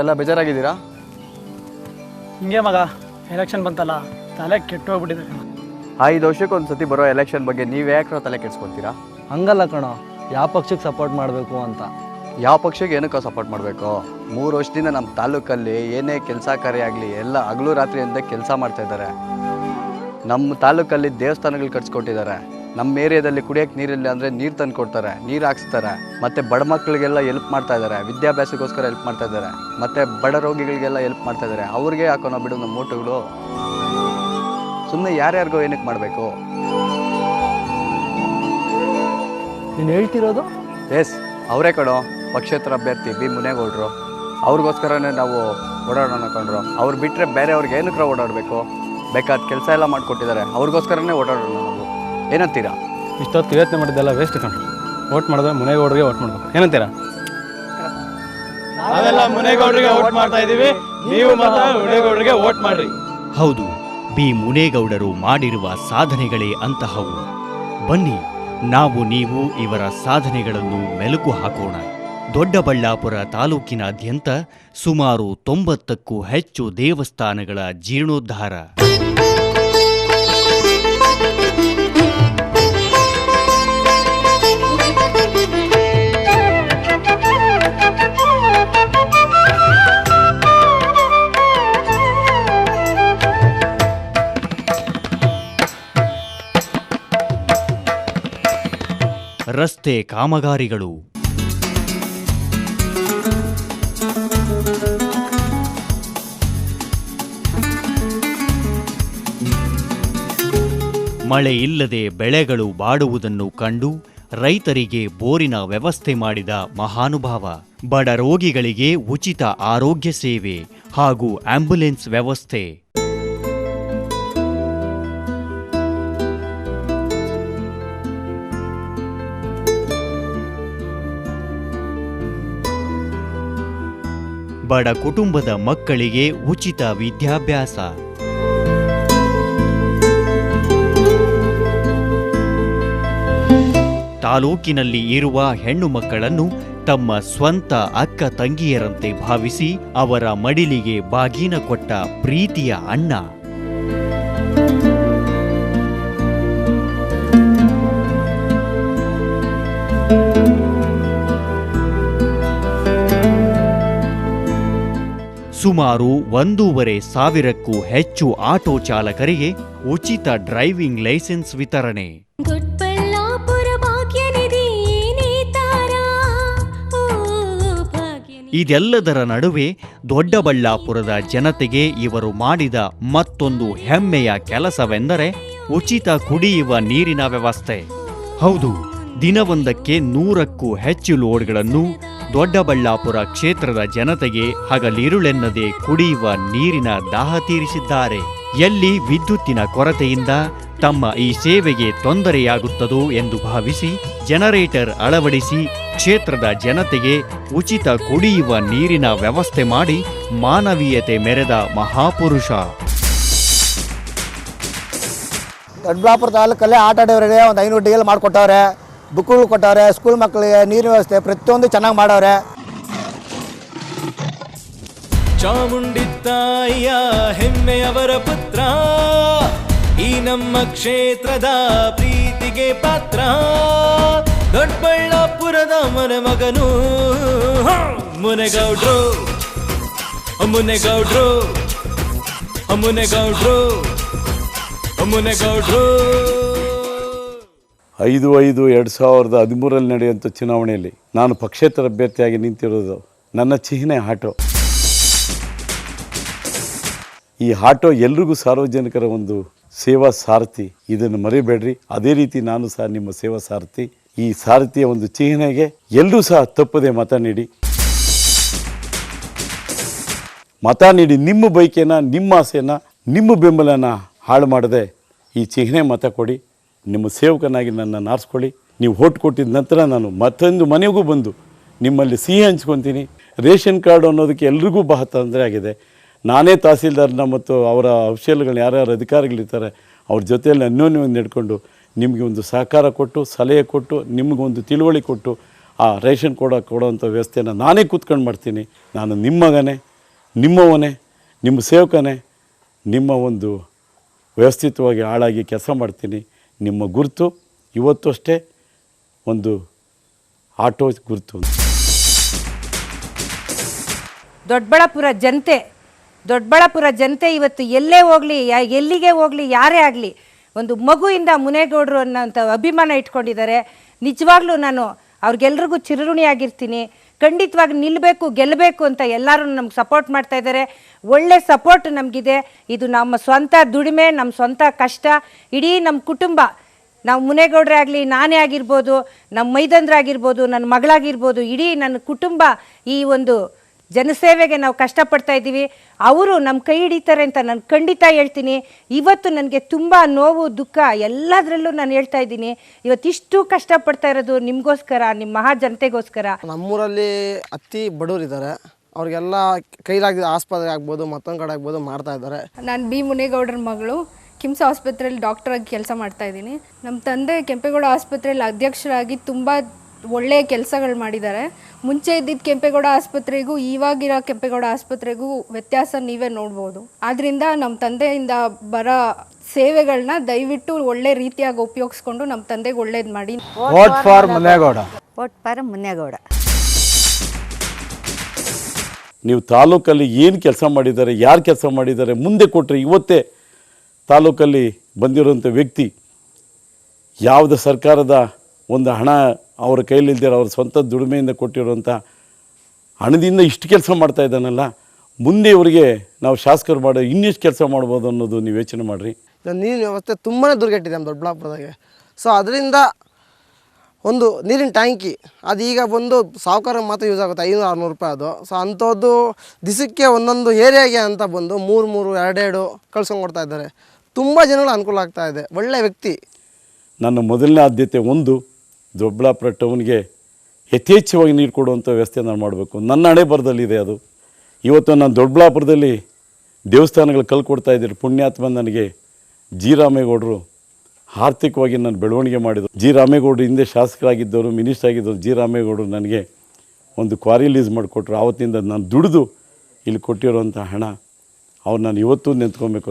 ಎಲ್ಲ ಬೇಜಾರಾಗಿದ್ದೀರಾ? ಹಿಂಗೆ ಮಗ, ಎಲೆಕ್ಷನ್ ಬಂತಲ್ಲ, ತಲೆ ಕೆಟ್ಟೋಗ್ಬಿಟ್ಟಿದೆ. 5 ವರ್ಷಕ್ಕೊಂದು ಸತಿ ಬರೋ ಎಲೆಕ್ಷನ್ ಬಗ್ಗೆ ನೀವು ಯಾಕೆ ತಲೆ ಕೆಡ್ಸ್ಕೊತೀರಾ? ಹಂಗಲ್ಲ ಕಣೋ, ಯಾವ ಪಕ್ಷಕ್ಕೆ ಸಪೋರ್ಟ್ ಮಾಡಬೇಕು ಅಂತ. ಯಾವ ಪಕ್ಷಕ್ಕೆ ಏನಕ್ಕೋ ಸಪೋರ್ಟ್ ಮಾಡಬೇಕು? 3 ವರ್ಷದಿಂದ ನಮ್ಮ ತಾಲೂಕಲ್ಲಿ ಏನೇ ಕೆಲಸ ಕಾರ್ಯ ಆಗಲಿ ಎಲ್ಲ ಹಗಲು ರಾತ್ರಿ ಅಂತ ಕೆಲಸ ಮಾಡ್ತಾಯಿದ್ದಾರೆ. ನಮ್ಮ ತಾಲೂಕಲ್ಲಿ ದೇವಸ್ಥಾನಗಳು ಕಟ್ಸ್ಕೊಟ್ಟಿದ್ದಾರೆ. ನಮ್ಮ ಏರಿಯಾದಲ್ಲಿ ಕುಡಿಯೋಕ್ಕೆ ನೀರಿಲ್ಲ ಅಂದರೆ ನೀರು ತಂದು ಕೊಡ್ತಾರೆ, ನೀರು ಹಾಕ್ಸ್ತಾರೆ. ಮತ್ತು ಬಡ ಮಕ್ಕಳಿಗೆಲ್ಲ ಹೆಲ್ಪ್ ಮಾಡ್ತಾ ಇದ್ದಾರೆ, ವಿದ್ಯಾಭ್ಯಾಸಕ್ಕೋಸ್ಕರ ಹೆಲ್ಪ್ ಮಾಡ್ತಾ ಇದ್ದಾರೆ. ಮತ್ತು ಬಡ ರೋಗಿಗಳಿಗೆಲ್ಲ ಹೆಲ್ಪ್ ಮಾಡ್ತಾ ಇದ್ದಾರೆ. ಅವ್ರಿಗೆ ಹಾಕೋಣ ಬಿಡು ನಮ್ಮ ಓಟುಗಳು. ಸುಮ್ಮನೆ ಯಾರ್ಯಾರಿಗೋ ಏನಕ್ಕೆ ಮಾಡಬೇಕು? ನೀನು ಹೇಳ್ತಿರೋದು? ಎಸ್, ಅವರೇ ಕಣೋ ಪಕ್ಷೇತರ ಅಭ್ಯರ್ಥಿ ಬಿ ಮುನೇಗೌಡರು. ಅವ್ರಿಗೋಸ್ಕರನೇ ನಾವು ಓಡಾಡೋಣ ಅನ್ಕೊಂಡ್ರು. ಅವ್ರು ಬಿಟ್ಟರೆ ಬೇರೆ ಅವ್ರಿಗೆ ಏನಕ್ಕೆ ಓಡಾಡಬೇಕು? ಬೇಕಾದ ಕೆಲಸ ಎಲ್ಲ ಮಾಡಿಕೊಟ್ಟಿದ್ದಾರೆ, ಅವ್ರಿಗೋಸ್ಕರನೇ ಓಡಾಡೋಣ ನಾವು. ಏನಂತೀರಾ? ಇಷ್ಟೊತ್ತು ಯೋಚನೆ ಮಾಡಿದ್ದೆಲ್ಲ ವೇಸ್ಟ್ ಕಣ್ರಿ. ವೋಟ್ ಮಾಡಿದ್ರೆ ಮುನೇಗೌಡರಿಗೆ ವೋಟ್ ಮಾಡಬೇಕು. ಏನಂತೀರಾ? ನಾವೆಲ್ಲ ಮುನೇಗೌಡರಿಗೆ ವೋಟ್ ಮಾಡ್ತಾ ಇದ್ದೀವಿ, ನೀವು ಮಾತ್ರ ಮುನೇಗೌಡರಿಗೆ ವೋಟ್ ಮಾಡ್ರಿ. ಹೌದು, ಬಿ ಮುನೇಗೌಡರು ಮಾಡಿರುವ ಸಾಧನೆಗಳೇ ಅಂತಹವು. ಬನ್ನಿ, ನಾವು ನೀವು ಇವರ ಸಾಧನೆಗಳನ್ನು ಮೆಲುಕು ಹಾಕೋಣ. ದೊಡ್ಡಬಳ್ಳಾಪುರ ತಾಲೂಕಿನಾದ್ಯಂತ ಸುಮಾರು 90ಕ್ಕೂ ಹೆಚ್ಚು ದೇವಸ್ಥಾನಗಳ ಜೀರ್ಣೋದ್ಧಾರ. ರಸ್ತೆ ಕಾಮಗಾರಿಗಳು, ಮಳೆ ಇಲ್ಲದೆ ಬೆಳೆಗಳು ಬಾಡುವುದನ್ನು ಕಂಡು ರೈತರಿಗೆ ಬೋರಿನ ವ್ಯವಸ್ಥೆ ಮಾಡಿದ ಮಹಾನುಭಾವ. ಬಡ ರೋಗಿಗಳಿಗೆ ಉಚಿತ ಆರೋಗ್ಯ ಸೇವೆ ಹಾಗೂ ಆಂಬ್ಯುಲೆನ್ಸ್ ವ್ಯವಸ್ಥೆ. ಬಡ ಕುಟುಂಬದ ಮಕ್ಕಳಿಗೆ ಉಚಿತ ವಿದ್ಯಾಭ್ಯಾಸ. ತಾಲೂಕಿನಲ್ಲಿ ಇರುವ ಹೆಣ್ಣು ಮಕ್ಕಳನ್ನು ತಮ್ಮ ಸ್ವಂತ ಅಕ್ಕ ತಂಗಿಯರಂತೆ ಭಾವಿಸಿ ಅವರ ಮಡಿಲಿಗೆ ಬಾಗಿನ ಕೊಟ್ಟ ಪ್ರೀತಿಯ ಅಣ್ಣ. ಸುಮಾರು 1,500ಕ್ಕೂ ಹೆಚ್ಚು ಆಟೋ ಚಾಲಕರಿಗೆ ಉಚಿತ ಡ್ರೈವಿಂಗ್ ಲೈಸೆನ್ಸ್ ವಿತರಣೆ. ಇದೆಲ್ಲದರ ನಡುವೆ ದೊಡ್ಡಬಳ್ಳಾಪುರದ ಜನತೆಗೆ ಇವರು ಮಾಡಿದ ಮತ್ತೊಂದು ಹೆಮ್ಮೆಯ ಕೆಲಸವೆಂದರೆ ಉಚಿತ ಕುಡಿಯುವ ನೀರಿನ ವ್ಯವಸ್ಥೆ. ಹೌದು, ದಿನವೊಂದಕ್ಕೆ 100ಕ್ಕೂ ಹೆಚ್ಚು ಲೋಡ್ಗಳನ್ನು ದೊಡ್ಡಬಳ್ಳಾಪುರ ಕ್ಷೇತ್ರದ ಜನತೆಗೆ ಹಗಲಿರುಳೆನ್ನದೆ ಕುಡಿಯುವ ನೀರಿನ ದಾಹ ತೀರಿಸಿದ್ದಾರೆ. ಎಲ್ಲಿ ವಿದ್ಯುತ್ತಿನ ಕೊರತೆಯಿಂದ ತಮ್ಮ ಈ ಸೇವೆಗೆ ತೊಂದರೆಯಾಗುತ್ತದೋ ಎಂದು ಭಾವಿಸಿ ಜನರೇಟರ್ ಅಳವಡಿಸಿ ಕ್ಷೇತ್ರದ ಜನತೆಗೆ ಉಚಿತ ಕುಡಿಯುವ ನೀರಿನ ವ್ಯವಸ್ಥೆ ಮಾಡಿ ಮಾನವೀಯತೆ ಮೆರೆದ ಮಹಾಪುರುಷ. ದೊಡ್ಡಬಳ್ಳಾಪುರ ತಾಲೂಕಲ್ಲೇ ಆಟ ಆಡೋರಿಗೆ ಒಂದು 500 ಡಿಎಲ್ ಮಾಡಿಕೊಟ್ಟವ್ರೆ, ಬುಕ್ಗಳು ಕೊಟ್ಟವ್ರೆ, ಸ್ಕೂಲ್ ಮಕ್ಕಳಿಗೆ ನೀರಿನ ವ್ಯವಸ್ಥೆ ಪ್ರತಿಯೊಂದು ಚೆನ್ನಾಗಿ ಮಾಡವ್ರೆ. ಚಾಮುಂಡಿ ತಾಯಿಯ ಹೆಮ್ಮೆಯವರ ಪುತ್ರ, ಈ ನಮ್ಮ ಕ್ಷೇತ್ರದ ಪ್ರೀತಿಗೆ ಪಾತ್ರ, ದೊಡ್ಡಬಳ್ಳಾಪುರದ ಮನೆಮಗನು ಮುನೇಗೌಡ್ರು, ಮುನೇಗೌಡ್ರು, ಮುನೇಗೌಡ್ರು, ಮುನೇಗೌಡ್ರು. 5/5/2013 ನಡೆಯುವಂಥ ಚುನಾವಣೆಯಲ್ಲಿ ನಾನು ಪಕ್ಷೇತರ ಅಭ್ಯರ್ಥಿಯಾಗಿ ನಿಂತಿರೋದು. ನನ್ನ ಚಿಹ್ನೆ ಆಟೋ. ಈ ಆಟೋ ಎಲ್ರಿಗೂ ಸಾರ್ವಜನಿಕರ ಒಂದು ಸೇವಾ ಸಾರಥಿ, ಇದನ್ನು ಮರಿಬೇಡ್ರಿ. ಅದೇ ರೀತಿ ನಾನು ಸಹ ನಿಮ್ಮ ಸೇವಾ ಸಾರಥಿ. ಈ ಸಾರಥಿಯ ಒಂದು ಚಿಹ್ನೆಗೆ ಎಲ್ಲರೂ ಸಹ ತಪ್ಪದೆ ಮತ ನೀಡಿ. ಮತ ನೀಡಿ ನಿಮ್ಮ ಬೈಕೇನ, ನಿಮ್ಮ ಆಸೆನ, ನಿಮ್ಮ ಬೆಂಬಲನ ಹಾಳು ಮಾಡದೆ ಈ ಚಿಹ್ನೆ ಮತ ಕೊಡಿ. ನಿಮ್ಮ ಸೇವಕನಾಗಿ ನನ್ನನ್ನು ಆರಿಸ್ಕೊಳ್ಳಿ. ನೀವು ಓಟ್ ಕೊಟ್ಟಿದ ನಂತರ ನಾನು ಮತ್ತೊಂದು ಮನೆಗೂ ಬಂದು ನಿಮ್ಮಲ್ಲಿ ಸಿಹಿ ಹಂಚ್ಕೊತೀನಿ. ರೇಷನ್ ಕಾರ್ಡು ಅನ್ನೋದಕ್ಕೆ ಎಲ್ರಿಗೂ ಬಹಳ ತೊಂದರೆ ಆಗಿದೆ. ನಾನೇ ತಹಸೀಲ್ದಾರ್ನ ಮತ್ತು ಅವರ ಅಫಿಷಿಯಲ್ಗಳನ್ನ ಯಾರ್ಯಾರು ಅಧಿಕಾರಿಗಳಿರ್ತಾರೆ ಅವ್ರ ಜೊತೆಯಲ್ಲಿ ಅನ್ಯೋನ್ಯವಾಗಿ ನಡ್ಕೊಂಡು ನಿಮಗೆ ಒಂದು ಸಹಕಾರ ಕೊಟ್ಟು, ಸಲಹೆ ಕೊಟ್ಟು, ನಿಮಗೊಂದು ತಿಳುವಳಿ ಕೊಟ್ಟು ಆ ರೇಷನ್ ಕೊಡೋವಂಥ ವ್ಯವಸ್ಥೆನ ನಾನೇ ಕೂತ್ಕೊಂಡು ಮಾಡ್ತೀನಿ. ನಾನು ನಿಮ್ಮ ಮಗನೇ, ನಿಮ್ಮವನೇ, ನಿಮ್ಮ ಸೇವಕನೇ, ನಿಮ್ಮ ಒಂದು ವ್ಯವಸ್ಥಿತವಾಗಿ ಹಾಳಾಗಿ ಕೆಲಸ ಮಾಡ್ತೀನಿ. ನಿಮ್ಮ ಗುರುತು ಇವತ್ತು ಅಷ್ಟೇ ಒಂದು ಆಟೋ ಗುರುತು. ದೊಡ್ಡಬಳ್ಳಾಪುರ ಜನತೆ ಇವತ್ತು ಎಲ್ಲೇ ಹೋಗಲಿ, ಎಲ್ಲಿಗೆ ಹೋಗಲಿ, ಯಾರೇ ಆಗಲಿ, ಒಂದು ಮಗುವಿಂದ ಮುನೇಗೌಡರು ಅನ್ನೋಂಥ ಅಭಿಮಾನ ಇಟ್ಕೊಂಡಿದ್ದಾರೆ. ನಿಜವಾಗ್ಲೂ ನಾನು ಅವ್ರಿಗೆಲ್ರಿಗೂ ಚಿರಋಣಿಯಾಗಿರ್ತೀನಿ. ಖಂಡಿತವಾಗಿ ನಿಲ್ಲಬೇಕು, ಗೆಲ್ಲಬೇಕು ಅಂತ ಎಲ್ಲರೂ ನಮ್ಗೆ ಸಪೋರ್ಟ್ ಮಾಡ್ತಾ ಇದ್ದಾರೆ. ಒಳ್ಳೆ ಸಪೋರ್ಟ್ ನಮಗಿದೆ. ಇದು ನಮ್ಮ ಸ್ವಂತ ದುಡಿಮೆ, ನಮ್ಮ ಸ್ವಂತ ಕಷ್ಟ. ಇಡೀ ನಮ್ಮ ಕುಟುಂಬ, ನಾವು ಮುನೇಗೌಡ್ರೆ ಆಗಲಿ, ನಾನೇ ಆಗಿರ್ಬೋದು, ನಮ್ಮ ಮೈದಂದ್ರಾಗಿರ್ಬೋದು, ನನ್ನ ಮಗಳಾಗಿರ್ಬೋದು, ಇಡೀ ನನ್ನ ಕುಟುಂಬ ಈ ಒಂದು ಜನಸೇವೆಗೆ ನಾವು ಕಷ್ಟಪಡ್ತಾ ಇದ್ದೀವಿ. ಅವರು ನಮ್ಮ ಕೈ ಹಿಡಿತಾರೆ ಅಂತ ನಾನು ಖಂಡಿತ ಹೇಳ್ತೀನಿ. ಇವತ್ತು ನನಗೆ ತುಂಬ ನೋವು, ದುಃಖ ಎಲ್ಲದರಲ್ಲೂ ನಾನು ಹೇಳ್ತಾ ಇದ್ದೀನಿ. ಇವತ್ತಿಷ್ಟು ಕಷ್ಟಪಡ್ತಾ ಇರೋದು ನಿಮಗೋಸ್ಕರ, ನಿಮ್ಮ ಮಹಾ ಜನತೆಗೋಸ್ಕರ. ನಮ್ಮೂರಲ್ಲಿ ಅತಿ ಬಡವರಿದ್ದಾರೆ, ಅವ್ರಿಗೆಲ್ಲ ಕೈಲಾಗಿದ್ದ ಆಸ್ಪತ್ರೆ ಆಗ್ಬೋದು, ಮತ್ತೊಂದು ಕಡೆ ಆಗ್ಬೋದು ಮಾಡ್ತಾ ಇದ್ದಾರೆ. ನಾನು ಬಿ ಮುನೇಗೌಡರ ಮಗಳು. ಕಿಮ್ಸ್ ಆಸ್ಪತ್ರೆಯಲ್ಲಿ ಡಾಕ್ಟರಾಗಿ ಕೆಲಸ ಮಾಡ್ತಾ ಇದ್ದೀನಿ. ನಮ್ಮ ತಂದೆ ಕೆಂಪೇಗೌಡ ಆಸ್ಪತ್ರೆಯಲ್ಲಿ ಅಧ್ಯಕ್ಷರಾಗಿ ತುಂಬ ಒಳ್ಳೆಯ ಕೆಲಸಗಳು ಮಾಡಿದ್ದಾರೆ. ಮುಂಚೆ ಇದ್ದಿದ್ದ ಕೆಂಪೇಗೌಡ ಆಸ್ಪತ್ರೆಗೂ ಇವಾಗಿರೋ ಕೆಂಪೇಗೌಡ ಆಸ್ಪತ್ರೆಗೂ ವ್ಯತ್ಯಾಸ ನೀವೇ ನೋಡ್ಬೋದು. ಆದ್ದರಿಂದ ನಮ್ಮ ತಂದೆಯಿಂದ ಬರೋ ಸೇವೆಗಳನ್ನ ದಯವಿಟ್ಟು ಒಳ್ಳೆ ರೀತಿಯಾಗಿ ಉಪಯೋಗಿಸ್ಕೊಂಡು ನಮ್ಮ ತಂದೆಗೆ ಒಳ್ಳೇದು ಮಾಡಿ. Vote for Munegowda. ನೀವು ತಾಲೂಕಲ್ಲಿ ಏನು ಕೆಲಸ ಮಾಡಿದ್ದಾರೆ, ಯಾರು ಕೆಲಸ ಮಾಡಿದ್ದಾರೆ ಮುಂದೆ ಕೊಟ್ಟರೆ, ಇವತ್ತೇ ತಾಲೂಕಲ್ಲಿ ಬಂದಿರೋಂಥ ವ್ಯಕ್ತಿ ಯಾವುದೇ ಸರ್ಕಾರದ ಒಂದು ಹಣ ಅವರ ಕೈಲಿಲ್ದಿರೋ ಅವ್ರ ಸ್ವಂತ ದುಡಿಮೆಯಿಂದ ಕೊಟ್ಟಿರೋಂಥ ಹಣದಿಂದ ಇಷ್ಟು ಕೆಲಸ ಮಾಡ್ತಾ ಇದ್ದಾನಲ್ಲ, ಮುಂದೆ ಇವರಿಗೆ ನಾವು ಶಾಸಕರು ಮಾಡೋ ಇನ್ನಿಷ್ಟು ಕೆಲಸ ಮಾಡ್ಬೋದು ಅನ್ನೋದು ನೀವು ಯೋಚನೆ ಮಾಡಿರಿ. ನೀರಿನ ವ್ಯವಸ್ಥೆ ತುಂಬಾ ದುರ್ಗೆಟ್ಟಿದೆ ನಮ್ಮ ದೊಡ್ಡಬಳ್ಳಾಪುರದಾಗೆ. ಸೊ ಅದರಿಂದ ಒಂದು ನೀರಿನ ಟ್ಯಾಂಕಿ ಅದು ಈಗ ಬಂದು ಸಾವುಕಾರ ಮಾತ್ರ ಯೂಸ್ ಆಗುತ್ತೆ, 500-600 ರೂಪಾಯಿ ಅದು. ಸೊ ಅಂಥದ್ದು ದಿಸಕ್ಕೆ ಒಂದೊಂದು ಏರಿಯಾಗೆ ಅಂತ ಬಂದು 3-3, 2-2 ಕಳ್ಸ್ಕೊಂಡು ಕೊಡ್ತಾ ಇದ್ದಾರೆ. ತುಂಬ ಜನಗಳು ಅನುಕೂಲ ಆಗ್ತಾ ಇದೆ. ಒಳ್ಳೆಯ ವ್ಯಕ್ತಿ. ನನ್ನ ಮೊದಲನೇ ಆದ್ಯತೆ ಒಂದು ದೊಡ್ಡಬಳ್ಳಾಪುರ ಟೌನ್ಗೆ ಯಥೇಚ್ಛವಾಗಿ ನೀರು ಕೊಡುವಂಥ ವ್ಯವಸ್ಥೆ ನಾನು ಮಾಡಬೇಕು. ನನ್ನ ಹಣೆ ಬರದಲ್ಲಿದೆ ಅದು. ಇವತ್ತು ನಾನು ದೊಡ್ಡಬಳ್ಳಾಪುರದಲ್ಲಿ ದೇವಸ್ಥಾನಗಳು ಕಲ್ಕೊಡ್ತಾ ಇದ್ದೀರಿ. ಪುಣ್ಯಾತ್ಮ ನನಗೆ ಜಿ ರಾಮೇಗೌಡರು ಆರ್ಥಿಕವಾಗಿ ನಾನು ಬೆಳವಣಿಗೆ ಮಾಡಿದರು. ಜಿ ರಾಮೇಗೌಡರು ಹಿಂದೆ ಶಾಸಕರಾಗಿದ್ದವರು, ಮಿನಿಸ್ಟರ್ ಆಗಿದ್ದವರು. ಜಿ ರಾಮೇಗೌಡರು ನನಗೆ ಒಂದು ಕ್ವಾರಿ ಲೀಸ್ ಮಾಡಿಕೊಟ್ರು. ಆವತ್ತಿಂದ ನಾನು ದುಡಿದು ಇಲ್ಲಿ ಕೊಟ್ಟಿರೋಂಥ ಹಣ ಅವ್ರು ನಾನು ಇವತ್ತೂ ನೆನ್ತ್ಕೊಬೇಕು.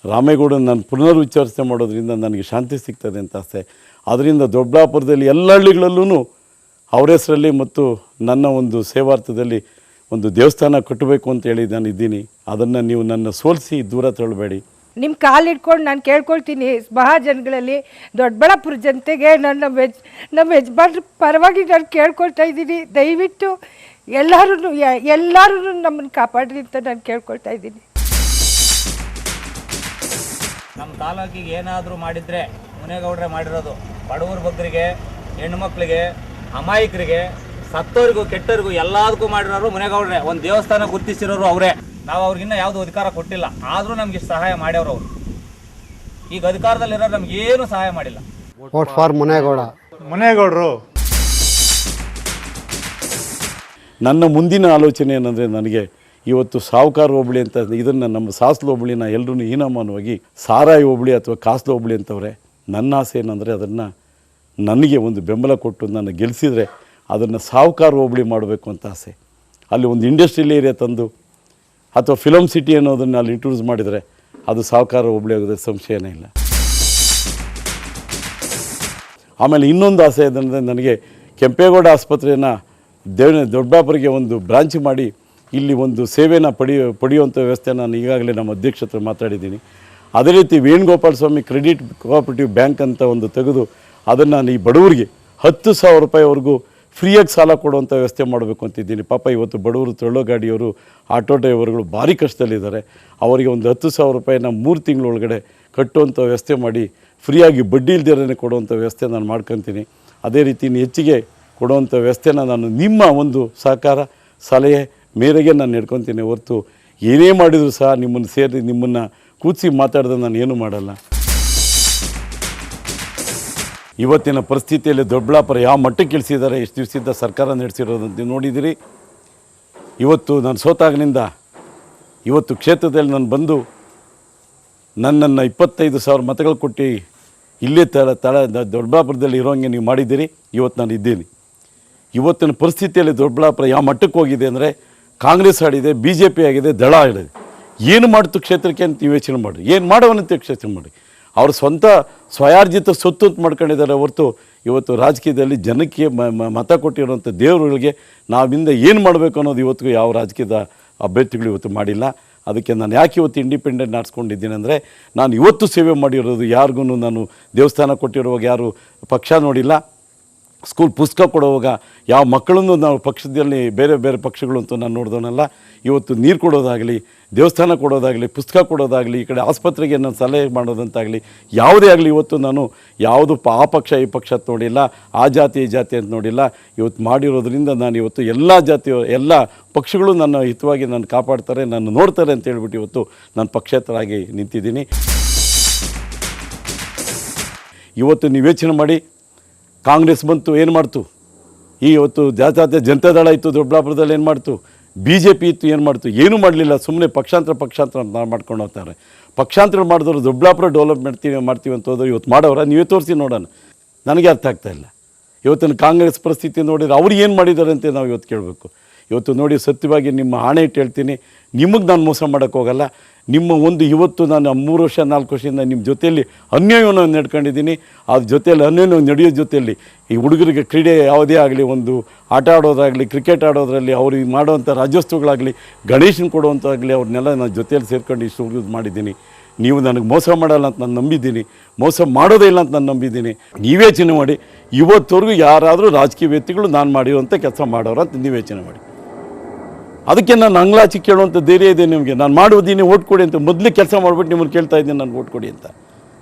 ರಾಮೇಗೌಡರು ನಾನು ಪುನರುಚ್ಚಾರಣೆ ಮಾಡೋದ್ರಿಂದ ನನಗೆ ಶಾಂತಿ ಸಿಗ್ತದೆ ಅಂತ ಆಸೆ. ಅದರಿಂದ ದೊಡ್ಡಬಳ್ಳಾಪುರದಲ್ಲಿ ಎಲ್ಲ ಹಳ್ಳಿಗಳಲ್ಲೂ ಅವ್ರ ಹೆಸರಲ್ಲಿ ಮತ್ತು ನನ್ನ ಒಂದು ಸೇವಾರ್ಥದಲ್ಲಿ ಒಂದು ದೇವಸ್ಥಾನ ಕಟ್ಟಬೇಕು ಅಂತ ಹೇಳಿ ನಾನು ಇದ್ದೀನಿ. ಅದನ್ನು ನೀವು ನನ್ನ ಸೋಲಿಸಿ ದೂರ ತಳ್ಳಬೇಡಿ. ನಿಮ್ಮ ಕಾಲು ಇಟ್ಕೊಂಡು ನಾನು ಕೇಳ್ಕೊಳ್ತೀನಿ ಮಹಾಜನಗಳಲ್ಲಿ, ದೊಡ್ಡಬಳ್ಳಾಪುರ ಜನತೆಗೆ, ನಮ್ಮ ಯಜಮಾನ್ರ ಪರವಾಗಿ ನಾನು ಕೇಳ್ಕೊಳ್ತಾ ಇದ್ದೀನಿ. ದಯವಿಟ್ಟು ಎಲ್ಲರೂ ನಮ್ಮನ್ನು ಕಾಪಾಡ್ರಿ ಅಂತ ನಾನು ಕೇಳ್ಕೊಳ್ತಾ ಇದ್ದೀನಿ. ನಮ್ಮ ತಾಲೂಕಿಗೆ ಏನಾದರೂ ಮಾಡಿದರೆ ಮುನೇಗೌಡರೇ ಮಾಡಿರೋದು. ಬಡವರ ಬಗ್ಗರಿಗೆ, ಹೆಣ್ಣುಮಕ್ಳಿಗೆ, ಅಮಾಯಕರಿಗೆ, ಸತ್ತೋರಿಗೂ ಕೆಟ್ಟರಿಗೂ ಎಲ್ಲದಕ್ಕೂ ಮಾಡಿರೋರು ಮುನೇಗೌಡರೇ. ಒಂದು ದೇವಸ್ಥಾನ ಗುರುತಿಸಿರೋರು ಅವರೇ. ನಾವು ಅವ್ರಿಗಿನ್ನ ಯಾವುದೂ ಅಧಿಕಾರ ಕೊಟ್ಟಿಲ್ಲ, ಆದರೂ ನಮ್ಗೆ ಇಷ್ಟು ಸಹಾಯ ಮಾಡ್ಯವ್ರು ಅವರು. ಈಗ ಅಧಿಕಾರದಲ್ಲಿರೋರು ನಮ್ಗೇನು ಸಹಾಯ ಮಾಡಿಲ್ಲ. ವೋಟ್ ಫಾರ್ ಮುನೇಗೌಡರು. ನನ್ನ ಮುಂದಿನ ಆಲೋಚನೆ ಏನಂದರೆ, ನನಗೆ ಇವತ್ತು ಸಾವುಕಾರ ಹೋಬಳಿ ಅಂತ ಇದನ್ನು ನಮ್ಮ ಸಾಸ್ಲು ಹೋಬಳಿನ ಎಲ್ಲರೂ ಹೀನಮಾನವಾಗಿ ಸಾರಾಯಿ ಹೋಬಳಿ ಅಥವಾ ಕಾಸ್ಲು ಹೋಬಳಿ ಅಂತವ್ರೆ. ನನ್ನ ಆಸೆ ಏನಂದರೆ ಅದನ್ನು ನನಗೆ ಒಂದು ಬೆಂಬಲ ಕೊಟ್ಟು ನನ್ನ ಗೆಲ್ಲಿಸಿದರೆ ಅದನ್ನು ಸಾವುಕಾರ ಹೋಬಳಿ ಮಾಡಬೇಕು ಅಂತ ಆಸೆ. ಅಲ್ಲಿ ಒಂದು ಇಂಡಸ್ಟ್ರಿಯಲ್ ಏರಿಯಾ ತಂದು ಅಥವಾ ಫಿಲಮ್ ಸಿಟಿ ಅನ್ನೋದನ್ನು ಅಲ್ಲಿ ಇಂಟ್ರೊಡ್ಯೂಸ್ ಮಾಡಿದರೆ ಅದು ಸಾವುಕಾರ ಹೋಬಳಿ ಆಗೋದೇ ಸಂಶಯನೇ ಇಲ್ಲ. ಆಮೇಲೆ ಇನ್ನೊಂದು ಆಸೆ ಏನಂದರೆ, ನನಗೆ ಕೆಂಪೇಗೌಡ ಆಸ್ಪತ್ರೆಯನ್ನು ದೊಡ್ಡಬಳ್ಳಾಪುರಿಗೆ ಒಂದು ಬ್ರಾಂಚ್ ಮಾಡಿ ಇಲ್ಲಿ ಒಂದು ಸೇವೆನ ಪಡೆಯುವಂಥ ವ್ಯವಸ್ಥೆ ನಾನು ಈಗಾಗಲೇ ನಮ್ಮ ಅಧ್ಯಕ್ಷತ್ರ ಮಾತಾಡಿದ್ದೀನಿ. ಅದೇ ರೀತಿ ವೇಣುಗೋಪಾಲ ಸ್ವಾಮಿ ಕ್ರೆಡಿಟ್ ಕೋಆಪರೇಟಿವ್ ಬ್ಯಾಂಕ್ ಅಂತ ಒಂದು ತೆಗೆದು ಅದನ್ನು ಈ ಬಡವರಿಗೆ 10,000 ರೂಪಾಯಿವರೆಗೂ ಫ್ರೀಯಾಗಿ ಸಾಲ ಕೊಡುವಂಥ ವ್ಯವಸ್ಥೆ ಮಾಡಬೇಕು ಅಂತಿದ್ದೀನಿ. ಪಾಪ ಇವತ್ತು ಬಡವರು, ತಳ್ಳೋ ಗಾಡಿಯವರು, ಆಟೋ ಡ್ರೈವರ್ಗಳು ಭಾರಿ ಕಷ್ಟದಲ್ಲಿದ್ದಾರೆ. ಅವರಿಗೆ ಒಂದು 10,000 ರೂಪಾಯಿನ 3 ತಿಂಗಳೊಳಗಡೆ ಕಟ್ಟುವಂಥ ವ್ಯವಸ್ಥೆ ಮಾಡಿ ಫ್ರೀಯಾಗಿ ಬಡ್ಡಿ ಇಲ್ದಿರೇ ಕೊಡುವಂಥ ವ್ಯವಸ್ಥೆ ನಾನು ಮಾಡ್ಕೊತೀನಿ. ಅದೇ ರೀತಿ ಹೆಚ್ಚಿಗೆ ಕೊಡುವಂಥ ವ್ಯವಸ್ಥೆನ ನಾನು ನಿಮ್ಮ ಒಂದು ಸಹಕಾರ, ಸಲಹೆ ಮೇರೆಗೆ ನಾನು ನಡ್ಕೊತೀನಿ ಹೊರತು ಏನೇ ಮಾಡಿದರೂ ಸಹ ನಿಮ್ಮನ್ನು ಸೇರಿ ನಿಮ್ಮನ್ನು ಕೂರಿಸಿ ಮಾತಾಡಿದ್ರೆ ನಾನು ಏನೂ ಮಾಡಲ್ಲ. ಇವತ್ತಿನ ಪರಿಸ್ಥಿತಿಯಲ್ಲಿ ದೊಡ್ಡಬಳ್ಳಾಪುರ ಯಾವ ಮಟ್ಟಕ್ಕೆ ಇಳಿಸಿದ್ದಾರೆ, ಎಷ್ಟು ದಿವಸದಿಂದ ಸರ್ಕಾರ ನಡೆಸಿರೋದಂತ ನೋಡಿದ್ದೀರಿ. ಇವತ್ತು ನಾನು ಸೋತಾಗಿನಿಂದ ಇವತ್ತು ಕ್ಷೇತ್ರದಲ್ಲಿ ನಾನು ಬಂದು ನನ್ನನ್ನು 25,000 ಮತಗಳು ಕೊಟ್ಟು ಇಲ್ಲೇ ದೊಡ್ಡಬಳ್ಳಾಪುರದಲ್ಲಿ ಇರೋಂಗೆ ನೀವು ಮಾಡಿದ್ದೀರಿ. ಇವತ್ತು ನಾನು ಇದ್ದೀನಿ. ಇವತ್ತಿನ ಪರಿಸ್ಥಿತಿಯಲ್ಲಿ ದೊಡ್ಡಬಳ್ಳಾಪುರ ಯಾವ ಮಟ್ಟಕ್ಕೆ ಹೋಗಿದೆ ಅಂದರೆ, ಕಾಂಗ್ರೆಸ್ ಆಡಿದೆ, BJP ಆಗಿದೆ, ದಳ ಆಡಿದೆ. ಏನು ಮಾಡ್ತು ಕ್ಷೇತ್ರಕ್ಕೆ ಅಂತ ಯೋಚನೆ ಮಾಡಿ, ಏನು ಮಾಡೋವನಂತ ಯೋಚನೆ ಮಾಡಿ. ಅವ್ರ ಸ್ವಂತ ಸ್ವಯಾರ್ಜಿತ ಸೊತ್ತು ಅಂತ ಮಾಡ್ಕೊಂಡಿದ್ದಾರೆ ಹೊರತು ಇವತ್ತು ರಾಜಕೀಯದಲ್ಲಿ ಜನಕ್ಕೆ ಮತ ಕೊಟ್ಟಿರುವಂಥ ದೇವರುಗಳಿಗೆ ನಾವಿಂದ ಏನು ಮಾಡಬೇಕು ಅನ್ನೋದು ಇವತ್ತಿಗೂ ಯಾವ ರಾಜಕೀಯದ ಅಭ್ಯರ್ಥಿಗಳು ಇವತ್ತು ಮಾಡಿಲ್ಲ. ಅದಕ್ಕೆ ನಾನು ಯಾಕೆ ಇವತ್ತು ಇಂಡಿಪೆಂಡೆಂಟ್ ಆರಿಸ್ಕೊಂಡಿದ್ದೀನಿ ಅಂದರೆ, ನಾನು ಇವತ್ತು ಸೇವೆ ಮಾಡಿರೋದು ಯಾರಿಗೂ ನಾನು ದೇವಸ್ಥಾನ ಕೊಟ್ಟಿರುವಾಗ ಯಾರು ಪಕ್ಷ ನೋಡಿಲ್ಲ. ಸ್ಕೂಲ್ ಪುಸ್ತಕ ಕೊಡುವಾಗ ಯಾವ ಮಕ್ಕಳನ್ನು ನಾವು ಪಕ್ಷದಲ್ಲಿ ಬೇರೆ ಬೇರೆ ಪಕ್ಷಗಳು ಅಂತೂ ನಾನು ನೋಡ್ದವನಲ್ಲ. ಇವತ್ತು ನೀರು ಕೊಡೋದಾಗಲಿ, ದೇವಸ್ಥಾನ ಕೊಡೋದಾಗಲಿ, ಪುಸ್ತಕ ಕೊಡೋದಾಗಲಿ, ಈ ಕಡೆ ಆಸ್ಪತ್ರೆಗೆ ನಾನು ಸಲಹೆ ಮಾಡೋದಂತಾಗಲಿ ಯಾವುದೇ ಆಗಲಿ ಇವತ್ತು ನಾನು ಯಾವುದು ಆ ಪಕ್ಷ ಈ ಪಕ್ಷ ಅಂತ ನೋಡಿಲ್ಲ, ಆ ಜಾತಿ ಈ ಜಾತಿ ಅಂತ ನೋಡಿಲ್ಲ. ಇವತ್ತು ಮಾಡಿರೋದ್ರಿಂದ ನಾನು ಇವತ್ತು ಎಲ್ಲ ಜಾತಿಯ ಎಲ್ಲ ಪಕ್ಷಗಳು ನನ್ನ ಹಿತವಾಗಿ ನಾನು ಕಾಪಾಡ್ತಾರೆ, ನಾನು ನೋಡ್ತಾರೆ ಅಂತ ಹೇಳ್ಬಿಟ್ಟು ಇವತ್ತು ನಾನು ಪಕ್ಷೇತರಾಗಿ ನಿಂತಿದ್ದೀನಿ. ಇವತ್ತು ನೀವು ಯೋಚನೆ ಮಾಡಿ, ಕಾಂಗ್ರೆಸ್ ಬಂತು ಏನು ಮಾಡ್ತು, ಈ ಇವತ್ತು ಜಾತ್ಯಾತೀತ ಜನತಾದಳ ಇತ್ತು ದೊಡ್ಡಬಳ್ಳಾಪುರದಲ್ಲಿ ಏನು ಮಾಡ್ತು, BJP ಇತ್ತು ಏನು ಮಾಡ್ತು, ಏನೂ ಮಾಡಲಿಲ್ಲ. ಸುಮ್ಮನೆ ಪಕ್ಷಾಂತರ ಮಾಡ್ಕೊಂಡು ಹೋಗ್ತಾರೆ. ಪಕ್ಷಾಂತರ ಮಾಡಿದವರು ದೊಡ್ಡಬಳ್ಳಾಪುರ ಡೆವಲಪ್ ಮಾಡ್ತೀವಿ ಅಂತ ಹೋದ್ರೆ ಇವತ್ತು ಮಾಡೋರ ನೀವೇ ತೋರಿಸಿ ನೋಡೋಣ. ನನಗೆ ಅರ್ಥ ಆಗ್ತಾಯಿಲ್ಲ. ಇವತ್ತಿನ ಕಾಂಗ್ರೆಸ್ ಪರಿಸ್ಥಿತಿ ನೋಡಿದ್ರೆ ಅವ್ರು ಏನು ಮಾಡಿದ್ದಾರೆ ಅಂತ ನಾವು ಇವತ್ತು ಕೇಳಬೇಕು. ಇವತ್ತು ನೋಡಿ, ಸತ್ಯವಾಗಿ ನಿಮ್ಮ ಆಣೆ ಇಟ್ಟು ಹೇಳ್ತೀನಿ, ನಿಮಗೆ ನಾನು ಮೋಸ ಮಾಡೋಕ್ಕೆ ಹೋಗಲ್ಲ. ನಿಮ್ಮ ಒಂದು ಇವತ್ತು ನಾನು 3 ವರ್ಷ 4 ವರ್ಷದಿಂದ ನಿಮ್ಮ ಜೊತೆಯಲ್ಲಿ ಅನ್ಯಾಯವನ್ನು ನಡ್ಕೊಂಡಿದ್ದೀನಿ. ಅದ್ರ ಜೊತೆಯಲ್ಲಿ ಅನ್ಯಾಯ ನಡೆಯೋ ಜೊತೆಯಲ್ಲಿ ಈ ಹುಡುಗರಿಗೆ ಕ್ರೀಡೆ ಯಾವುದೇ ಆಗಲಿ, ಒಂದು ಆಟ ಆಡೋದಾಗಲಿ, ಕ್ರಿಕೆಟ್ ಆಡೋದ್ರಲ್ಲಿ ಅವ್ರಿಗೆ ಮಾಡೋವಂಥ ರಾಜ್ಯೋತ್ಸವಗಳಾಗಲಿ, ಗಣೇಶನ ಕೊಡುವಂಥಾಗಲಿ, ಅವ್ರನ್ನೆಲ್ಲ ನಾನು ಜೊತೆಯಲ್ಲಿ ಸೇರ್ಕೊಂಡು ಇಷ್ಟು ಯೂಸ್ ಮಾಡಿದ್ದೀನಿ. ನೀವು ನನಗೆ ಮೋಸ ಮಾಡಲ್ಲ ಅಂತ ನಾನು ನಂಬಿದ್ದೀನಿ, ಮೋಸ ಮಾಡೋದೇ ಇಲ್ಲ ಅಂತ ನಾನು ನಂಬಿದ್ದೀನಿ. ನೀವೇ ಯೋಚನೆ ಮಾಡಿ, ಇವತ್ತವರೆಗೂ ಯಾರಾದರೂ ರಾಜಕೀಯ ವ್ಯಕ್ತಿಗಳು ನಾನು ಮಾಡಿರುವಂಥ ಕೆಲಸ ಮಾಡೋರು ಅಂತ ನೀವು ಯೋಚನೆ ಮಾಡಿ. ಅದಕ್ಕೆ ನಾನು ಅಂಗ್ಲಾಚಿ ಕೇಳುವಂಥ ಧೈರ್ಯ ಇದೆ ನಿಮಗೆ. ನಾನು ಮಾಡೋದೀನಿ, ಓಟ್ ಕೊಡಿ ಅಂತ ಮೊದಲೇ ಕೆಲಸ ಮಾಡಿಬಿಟ್ಟು ನಿಮ್ಮನ್ನು ಕೇಳ್ತಾ ಇದ್ದೀನಿ ನನಗೆ ಓಟ್ ಕೊಡಿ ಅಂತ.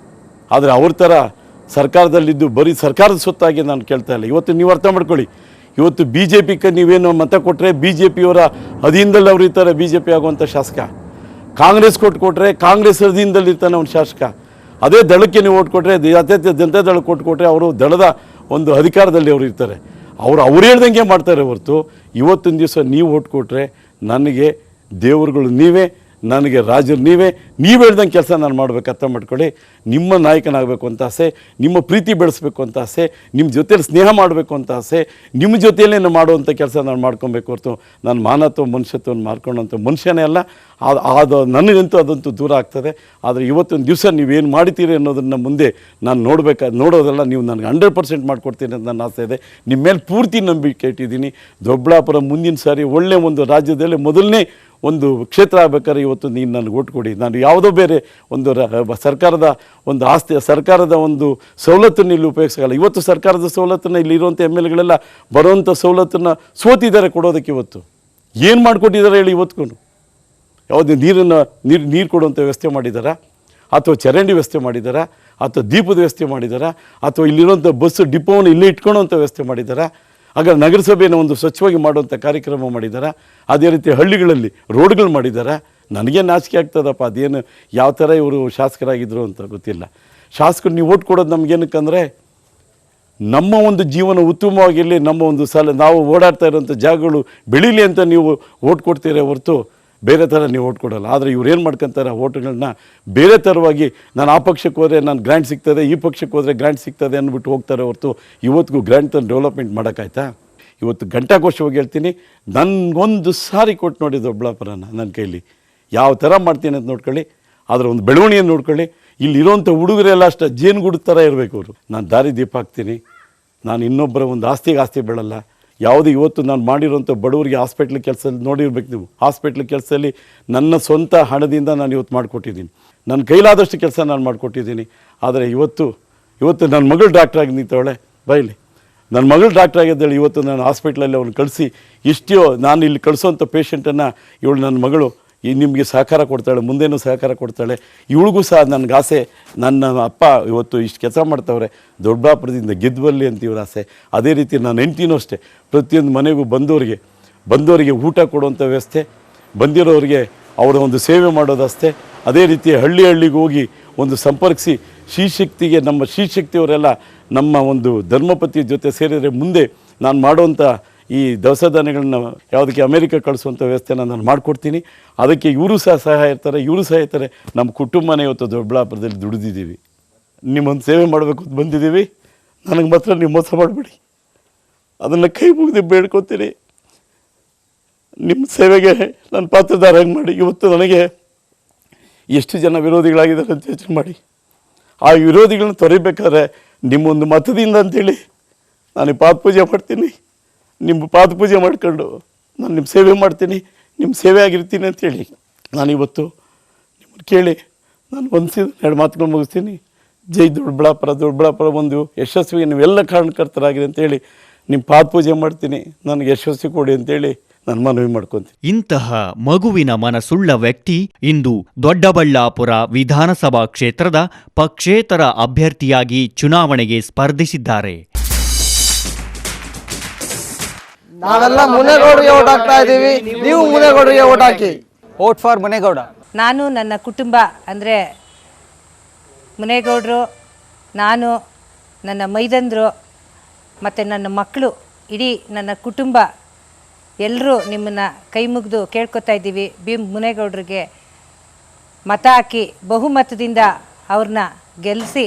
ಆದರೆ ಅವ್ರ ಥರ ಸರ್ಕಾರದಲ್ಲಿದ್ದು ಬರೀ ಸರ್ಕಾರದ ಸೊತ್ತಾಗಿ ನಾನು ಕೇಳ್ತಾ ಇಲ್ಲ. ಇವತ್ತು ನೀವು ಅರ್ಥ ಮಾಡ್ಕೊಳ್ಳಿ, ಇವತ್ತು BJPಗೆ ನೀವೇನು ಮತ ಕೊಟ್ಟರೆ BJPಯವರ ಅಧೀನದಲ್ಲಿ ಅವ್ರು ಇರ್ತಾರೆ, BJP ಆಗುವಂಥ ಶಾಸಕ. ಕಾಂಗ್ರೆಸ್ ಕೊಟ್ಟರೆ ಕಾಂಗ್ರೆಸ್ ಅಧೀನದಲ್ಲಿ ಇರ್ತಾನೆ ಅವ್ನು ಶಾಸಕ. ಅದೇ ದಳಕ್ಕೆ ನೀವು ಓಟ್ ಕೊಟ್ಟರೆ, ಜಾತ್ಯತೀತ ಜನತಾ ದಳಕ್ಕೆ ಕೊಟ್ಟರೆ ಅವರು ದಳದ ಒಂದು ಅಧಿಕಾರದಲ್ಲಿ ಅವರು ಇರ್ತಾರೆ. ಅವ್ರು ಹೇಳ್ದಂಗೆ ಮಾಡ್ತಾರೆ ಹೊರತು ಇವತ್ತಿನ ದಿವಸ ನೀವು ಓಟ್ ಕೊಟ್ಟರೆ ನನಗೆ ದೇವರುಗಳು ನೀವೇ, ನನಗೆ ರಾಜರು ನೀವೇ. ನೀವು ಹೇಳ್ದಂಗೆ ಕೆಲಸ ನಾನು ಮಾಡಬೇಕು. ಅರ್ಥ ಮಾಡ್ಕೊಳ್ಳಿ, ನಿಮ್ಮ ನಾಯಕನಾಗಬೇಕು ಅಂತ ಆಸೆ, ನಿಮ್ಮ ಪ್ರೀತಿ ಬೆಳೆಸಬೇಕು ಅಂತ ಆಸೆ, ನಿಮ್ಮ ಜೊತೆಯಲ್ಲಿ ಸ್ನೇಹ ಮಾಡಬೇಕು ಅಂತ ಆಸೆ, ನಿಮ್ಮ ಜೊತೆಯಲ್ಲೇ ನಾನು ಮಾಡುವಂಥ ಕೆಲಸ ನಾನು ಮಾಡ್ಕೊಬೇಕು ಹೊರತು ನಾನು ಮಾನತ್ವ ಮನುಷ್ಯತ್ವವನ್ನು ಮಾಡ್ಕೊಳ್ಳೋಂಥ ಮನುಷ್ಯನೇ ಅಲ್ಲ. ಅದು ನನಗಂತೂ ಅದಂತೂ ದೂರ ಆಗ್ತದೆ. ಆದರೆ ಇವತ್ತೊಂದು ದಿವಸ ನೀವೇನು ಮಾಡ್ತೀರಿ ಅನ್ನೋದನ್ನು ಮುಂದೆ ನಾನು ನೋಡೋದಲ್ಲ. ನೀವು ನನಗೆ 100% ಮಾಡಿಕೊಡ್ತೀನಿ ಅಂತ ನನ್ನ ಆಸೆ ಇದೆ. ನಿಮ್ಮ ಮೇಲೆ ಪೂರ್ತಿ ನಂಬಿಕೆ ಇಟ್ಟಿದ್ದೀನಿ. ದೊಡ್ಡಬಳ್ಳಾಪುರ ಮುಂದಿನ ಸಾರಿ ಒಳ್ಳೆಯ ಒಂದು ರಾಜ್ಯದಲ್ಲಿ ಮೊದಲನೇ ಒಂದು ಕ್ಷೇತ್ರ ಆಗಬೇಕಾದ್ರೆ ಇವತ್ತು ನೀನು ನನಗೆ ಓಟ್ ಕೊಡಿ. ನಾನು ಯಾವುದೋ ಬೇರೆ ಒಂದು ಸರ್ಕಾರದ ಒಂದು ಆಸ್ತಿ, ಸರ್ಕಾರದ ಒಂದು ಸವಲತ್ತನ್ನು ಇಲ್ಲಿ ಉಪಯೋಗಿಸಲ್ಲ. ಇವತ್ತು ಸರ್ಕಾರದ ಸವಲತ್ತನ್ನು ಇಲ್ಲಿ ಇರುವಂಥ MLAಗಳೆಲ್ಲ ಬರುವಂಥ ಸವಲತ್ತನ್ನು ಸೋತಿದ್ದಾರೆ ಕೊಡೋದಕ್ಕೆ. ಇವತ್ತು ಏನು ಮಾಡಿಕೊಟ್ಟಿದ್ದಾರೆ ಹೇಳಿ? ಇವತ್ತು ಯಾವುದೇ ನೀರು ಕೊಡುವಂಥ ವ್ಯವಸ್ಥೆ ಮಾಡಿದ್ದಾರಾ, ಅಥವಾ ಚರಂಡಿ ವ್ಯವಸ್ಥೆ ಮಾಡಿದ್ದಾರಾ, ಅಥವಾ ದೀಪದ ವ್ಯವಸ್ಥೆ ಮಾಡಿದ್ದಾರಾ, ಅಥವಾ ಇಲ್ಲಿರುವಂಥ ಬಸ್ ಡಿಪೋವನ್ನು ಇಲ್ಲೇ ಇಟ್ಕೊಳ್ಳೋವಂಥ ವ್ಯವಸ್ಥೆ ಮಾಡಿದ್ದಾರಾ? ಆಗ ನಗರಸಭೆಯನ್ನು ಒಂದು ಸ್ವಚ್ಛವಾಗಿ ಮಾಡುವಂಥ ಕಾರ್ಯಕ್ರಮ ಮಾಡಿದ್ದಾರೆ. ಅದೇ ರೀತಿ ಹಳ್ಳಿಗಳಲ್ಲಿ ರೋಡ್ಗಳು ಮಾಡಿದ್ದಾರೆ. ನನಗೆ ನಾಚಿಕೆ ಆಗ್ತದಪ್ಪ, ಅದೇನು ಯಾವ ಥರ ಇವರು ಶಾಸಕರಾಗಿದ್ದರು ಅಂತ ಗೊತ್ತಿಲ್ಲ. ಶಾಸಕರು ನೀವು ಓಟ್ ಕೊಡೋದು ನಮಗೇನಕ್ಕಂದರೆ ನಮ್ಮ ಒಂದು ಜೀವನ ಉತ್ತಮವಾಗಿರಲಿ, ನಮ್ಮ ಒಂದು ನಾವು ಓಡಾಡ್ತಾ ಇರೋಂಥ ಜಾಗಗಳು ಬೆಳೀಲಿ ಅಂತ ನೀವು ಓಟ್ ಕೊಡ್ತೀರೇ ಹೊರತು ಬೇರೆ ಥರ ನೀವು ಓಟ್ ಕೊಡೋಲ್ಲ. ಆದರೆ ಇವ್ರು ಏನು ಮಾಡ್ಕೊತಾರೆ, ಓಟ್ಗಳನ್ನ ಬೇರೆ ಥರವಾಗಿ ನಾನು ಆ ಪಕ್ಷಕ್ಕೆ ಹೋದರೆ ನಾನು ಗ್ರ್ಯಾಂಟ್ ಸಿಗ್ತದೆ, ಈ ಪಕ್ಷಕ್ಕೆ ಹೋದರೆ ಗ್ರ್ಯಾಂಟ್ ಸಿಗ್ತದೆ ಅಂದ್ಬಿಟ್ಟು ಹೋಗ್ತಾರೆ ಹೊರತು ಇವತ್ತಿಗೂ ಗ್ರ್ಯಾಂಟ್ ತಂದು ಡೆವಲಪ್ಮೆಂಟ್ ಮಾಡೋಕ್ಕಾಯ್ತಾ? ಇವತ್ತು ಘಂಟಾಘೋಷವಾಗಿ ಹೇಳ್ತೀನಿ, ನನಗೊಂದು ಸಾರಿ ಕೊಟ್ಟು ನೋಡಿ ದೊಡ್ಡಬಳ್ಳಾಪುರನ ನನ್ನ ಕೈಲಿ ಯಾವ ಥರ ಮಾಡ್ತೀನಿ ಅಂತ ನೋಡ್ಕೊಳ್ಳಿ. ಅದರ ಒಂದು ಬೆಳವಣಿಗೆಯನ್ನು ನೋಡ್ಕೊಳ್ಳಿ. ಇಲ್ಲಿರೋಂಥ ಹುಡುಗರೆಲ್ಲ ಅಷ್ಟು ಜೇನುಗೂಡು ಥರ ಇರಬೇಕು ಅವರು. ನಾನು ದಾರಿ ದೀಪ ಹಾಕ್ತೀನಿ. ನಾನು ಇನ್ನೊಬ್ಬರ ಒಂದು ಆಸ್ತಿ ಬೆಳಲ್ಲ. ಯಾವುದೇ ಇವತ್ತು ನಾನು ಮಾಡಿರೋಂಥ ಬಡವರಿಗೆ ಹಾಸ್ಪಿಟ್ಲ್ ಕೆಲಸದಲ್ಲಿ ನೋಡಿರ್ಬೇಕು ನೀವು. ಹಾಸ್ಪಿಟ್ಲ್ ಕೆಲಸದಲ್ಲಿ ನನ್ನ ಸ್ವಂತ ಹಣದಿಂದ ನಾನು ಇವತ್ತು ಮಾಡಿಕೊಟ್ಟಿದ್ದೀನಿ. ನನ್ನ ಕೈಲಾದಷ್ಟು ಕೆಲಸ ನಾನು ಮಾಡಿಕೊಟ್ಟಿದ್ದೀನಿ. ಆದರೆ ಇವತ್ತು ನನ್ನ ಮಗಳು ಡಾಕ್ಟ್ರಾಗಿ ನಿಂತವಳೆ ಬೈಲಿ. ನನ್ನ ಮಗಳು ಡಾಕ್ಟ್ರ್ ಆಗಿದ್ದೇಳಿ ಇವತ್ತು ನಾನು ಹಾಸ್ಪಿಟ್ಲಲ್ಲಿ ಅವ್ನು ಕಳಿಸಿ ಇಷ್ಟೋ ನಾನು ಇಲ್ಲಿ ಕಳಿಸೋಂಥ ಪೇಷಂಟನ್ನು ಇವಳು ನನ್ನ ಮಗಳು ನಿಮಗೆ ಸಹಕಾರ ಕೊಡ್ತಾಳೆ, ಮುಂದೇನೂ ಸಹಕಾರ ಕೊಡ್ತಾಳೆ. ಇವಳಿಗೂ ಸಹ ನನಗೆ ಆಸೆ, ನನ್ನ ಅಪ್ಪ ಇವತ್ತು ಇಷ್ಟು ಕೆಲಸ ಮಾಡ್ತಾವ್ರೆ, ದೊಡ್ಡಬಳ್ಳಾಪುರದಿಂದ ಗೆದ್ದಬಲ್ಲಿ ಅಂತ ಇವ್ರ ಆಸೆ. ಅದೇ ರೀತಿ ನಾನು ಹೆಂಡ್ತಿನೂ ಅಷ್ಟೇ, ಪ್ರತಿಯೊಂದು ಮನೆಗೂ ಬಂದವರಿಗೆ ಊಟ ಕೊಡುವಂಥ ವ್ಯವಸ್ಥೆ, ಬಂದಿರೋರಿಗೆ ಅವರ ಒಂದು ಸೇವೆ ಮಾಡೋದಷ್ಟೇ. ಅದೇ ರೀತಿ ಹಳ್ಳಿಗೆ ಹೋಗಿ ಒಂದು ಸಂಪರ್ಕಿಸಿ ಶ್ರೀಶಕ್ತಿಗೆ, ನಮ್ಮ ಶ್ರೀಶಕ್ತಿಯವರೆಲ್ಲ ನಮ್ಮ ಒಂದು ಧರ್ಮಪತಿಯ ಜೊತೆ ಸೇರಿದರೆ ಮುಂದೆ ನಾನು ಮಾಡುವಂಥ ಈ ದವಸ ಧಾನ್ಯಗಳನ್ನ ಯಾವುದಕ್ಕೆ ಅಮೇರಿಕ ಕಳಿಸುವಂಥ ವ್ಯವಸ್ಥೆನ ನಾನು ಮಾಡಿಕೊಡ್ತೀನಿ. ಅದಕ್ಕೆ ಇವರು ಸಹ ಸಹಾಯ ಇರ್ತಾರೆ. ನಮ್ಮ ಕುಟುಂಬನೇ ಇವತ್ತು ದೊಡ್ಡಬಳ್ಳಾಪುರದಲ್ಲಿ ದುಡಿದಿದ್ದೀವಿ. ನಿಮ್ಮೊಂದು ಸೇವೆ ಮಾಡಬೇಕು ಅಂತ ಬಂದಿದ್ದೀವಿ. ನನಗೆ ಮಾತ್ರ ನೀವು ಮೋಸ ಮಾಡಬೇಡಿ, ಅದನ್ನು ಕೈ ಮುಗಿದು ಬೇಡ್ಕೊತೀನಿ. ನಿಮ್ಮ ಸೇವೆಗೆ ನಾನು ಪಾತ್ರಧಾರಾಗಿ ಮಾಡಿ ಇವತ್ತು ನನಗೆ ಎಷ್ಟು ಜನ ವಿರೋಧಿಗಳಾಗಿದ್ದಾರೆ ಅಂತ ಯೋಚನೆ ಮಾಡಿ. ಆ ವಿರೋಧಿಗಳನ್ನ ತೊರೆಯಬೇಕಾದ್ರೆ ನಿಮ್ಮೊಂದು ಮತದಿಂದ ಅಂತೇಳಿ ನಾನು ಪಾದಪೂಜೆ ಮಾಡ್ತೀನಿ. ನಿಮ್ಮ ಪಾದಪೂಜೆ ಮಾಡ್ಕೊಂಡು ನಾನು ನಿಮ್ಮ ಸೇವೆ ಮಾಡ್ತೀನಿ, ನಿಮ್ಮ ಸೇವೆ ಆಗಿರ್ತೀನಿ ಅಂತೇಳಿ ನಾನು ಇವತ್ತು ನಿಮ್ಮನ್ನು ಕೇಳಿ ನಾನು ಎರಡು ಮಾತುಗಳು ಮುಗಿಸ್ತೀನಿ. ಜೈ ದೊಡ್ಡಬಳ್ಳಾಪುರ ಒಂದು ಯಶಸ್ವಿಗೆ ನೀವೆಲ್ಲ ಕಾರಣಕರ್ತರಾಗಿದೆ ಅಂತೇಳಿ ನಿಮ್ಮ ಪಾದಪೂಜೆ ಮಾಡ್ತೀನಿ. ನನಗೆ ಯಶಸ್ವಿ ಕೊಡಿ ಅಂತೇಳಿ ನಾನು ಮನವಿ ಮಾಡ್ಕೊತೀನಿ. ಇಂತಹ ಮಗುವಿನ ಮನಸ್ಸುಳ್ಳ ವ್ಯಕ್ತಿ ಇಂದು ದೊಡ್ಡಬಳ್ಳಾಪುರ ವಿಧಾನಸಭಾ ಕ್ಷೇತ್ರದ ಪಕ್ಷೇತರ ಅಭ್ಯರ್ಥಿಯಾಗಿ ಚುನಾವಣೆಗೆ ಸ್ಪರ್ಧಿಸಿದ್ದಾರೆ. ನಾವೆಲ್ಲ ಮುನೇಗೌಡರಿಗೆ ಓಟ್ ಹಾಕ್ತಾ ಇದ್ದೀವಿ, ನೀವು ಮುನೇಗೌಡರಿಗೆ ಓಟ್ ಹಾಕಿ. Vote for Munegowda. ನಾನು ನನ್ನ ಕುಟುಂಬ ಅಂದರೆ ಮುನೇಗೌಡರು, ನಾನು, ನನ್ನ ಮೈದಂದರು ಮತ್ತು ನನ್ನ ಮಕ್ಕಳು, ಇಡೀ ನನ್ನ ಕುಟುಂಬ ಎಲ್ಲರೂ ನಿಮ್ಮನ್ನು ಕೈ ಮುಗಿದು ಕೇಳ್ಕೊತಾ ಇದ್ದೀವಿ. ಮುನೇಗೌಡರಿಗೆ ಮತ ಹಾಕಿ ಬಹುಮತದಿಂದ ಅವ್ರನ್ನ ಗೆಲ್ಲಿಸಿ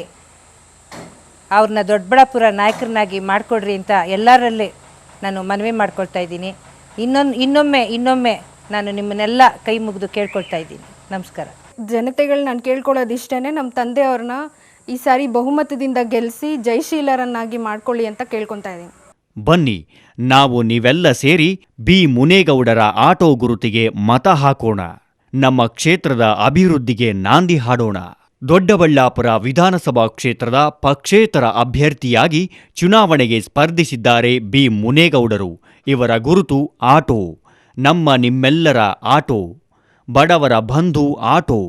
ಅವ್ರನ್ನ ದೊಡ್ಡಬಳ್ಳಾಪುರ ನಾಯಕರನ್ನಾಗಿ ಮಾಡಿಕೊಡ್ರಿ ಅಂತ ಎಲ್ಲರಲ್ಲಿ ನಾನು ಮನವಿ ಮಾಡ್ಕೊಳ್ತಾ ಇದ್ದೀನಿ. ಇನ್ನೊಮ್ಮೆ ನಾನು ನಿಮ್ಮನ್ನೆಲ್ಲ ಕೈ ಮುಗಿದು ಕೇಳ್ಕೊಳ್ತಾ ಇದ್ದೀನಿ. ನಮಸ್ಕಾರ. ಜನತೆಗಳು ನಾನು ಕೇಳ್ಕೊಳ್ಳೋದಿಷ್ಟೇ, ನಮ್ಮ ತಂದೆಯವ್ರನ್ನ ಈ ಸಾರಿ ಬಹುಮತದಿಂದ ಗೆಲ್ಲಿಸಿ ಜಯಶೀಲರನ್ನಾಗಿ ಮಾಡ್ಕೊಳ್ಳಿ ಅಂತ ಕೇಳ್ಕೊತಾ ಇದ್ದೀನಿ. ಬನ್ನಿ, ನಾವು ನೀವೆಲ್ಲ ಸೇರಿ ಬಿ ಮುನೇಗೌಡರ ಆಟೋ ಗುರುತಿಗೆ ಮತ ಹಾಕೋಣ. ನಮ್ಮ ಕ್ಷೇತ್ರದ ಅಭಿವೃದ್ಧಿಗೆ ನಾಂದಿ ಹಾಡೋಣ. ದೊಡ್ಡಬಳ್ಳಾಪುರ ವಿಧಾನಸಭಾ ಕ್ಷೇತ್ರದ ಪಕ್ಷೇತರ ಅಭ್ಯರ್ಥಿಯಾಗಿ ಚುನಾವಣೆಗೆ ಸ್ಪರ್ಧಿಸಿದ್ದಾರೆ ಬಿ ಮುನೇಗೌಡರು. ಇವರ ಗುರುತು ಆಟೋ. ನಿಮ್ಮೆಲ್ಲರ ಆಟೋ, ಬಡವರ ಬಂಧು ಆಟೋ.